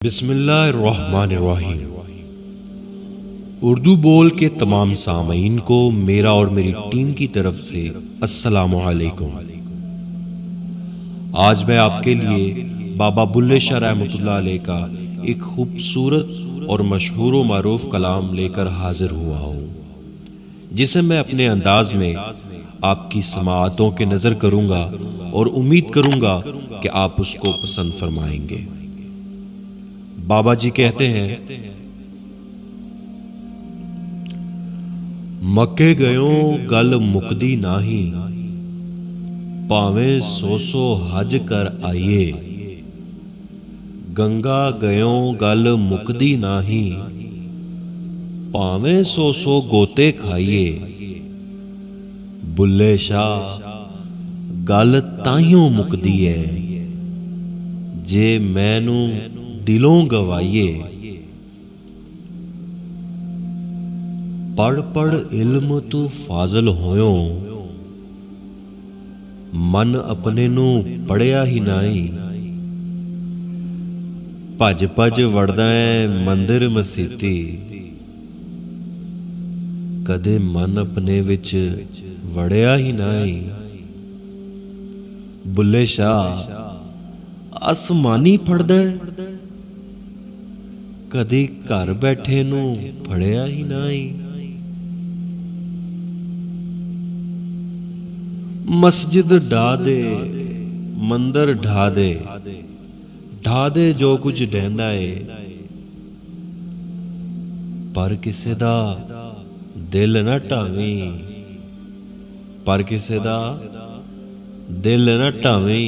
बिस्मिल्लाहिर्रहमानिर्रहीम। उर्दू बोल के तमाम सामीन को मेरा और मेरी टीम की तरफ से अस्सलामु अलैकुम। आज मैं आपके लिए बाबा बुल्ले शाह रहमतुल्लाह अलैह का एक खूबसूरत और मशहूर व मारूफ कलाम लेकर हाजिर हुआ हूँ, जिसे मैं अपने अंदाज में आपकी समाअतों के नज़र करूँगा और उम्मीद करूँगा कि आप उसको पसंद फरमाएंगे। बाबा जी कहते हैं, मक्के गयो गल मुकदी नाही, भावें सौ हज कर आइए। गंगा गयो गल मुकदी नाही, भावें सौ गोते खाइए। बुल्ले शाह गल ताइयों मुकदी है, जे मैनू दिलों गवाइए। पढ़ पढ़ इल्म तू फाजल होयो, मन अपने नू पढ़िया ही नाई। भज भज वड़दा है मंदिर मसीती, कदे मन अपने विच वड़िया ही नाई। बुल्ले शाह आसमानी पढ़दा कदी घर बैठे नू फड़िया ही नाई। मस्जिद ढा दे मंदिर ढा दे जो कुछ ढहंदा है, पर किसे दा दिल न ढावी। पर किसे दा दिल न ढावी,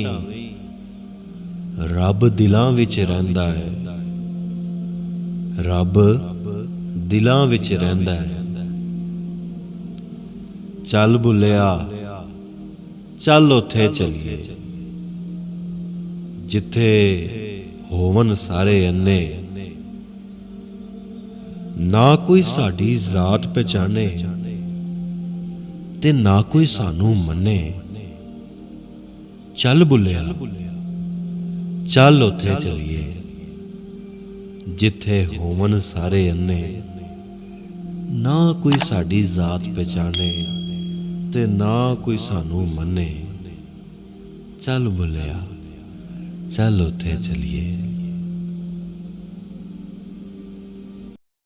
रब दिलां विच रहिंदा है। रब दिलां विच रहिंदा है। चल बुल्लिया चल उथे चलिए, जिथे होवन सारे अन्ने। ना कोई साडी जात पहचाने ते ना कोई सानू मन्ने। चल बुल्लिया चल उथे चलिए, जिथे होवन सारे अन्ने। ना कोई साडी जात पहचाने ते ना कोई सानू मन्ने। चल बुल्लिया चल उथे चलिए।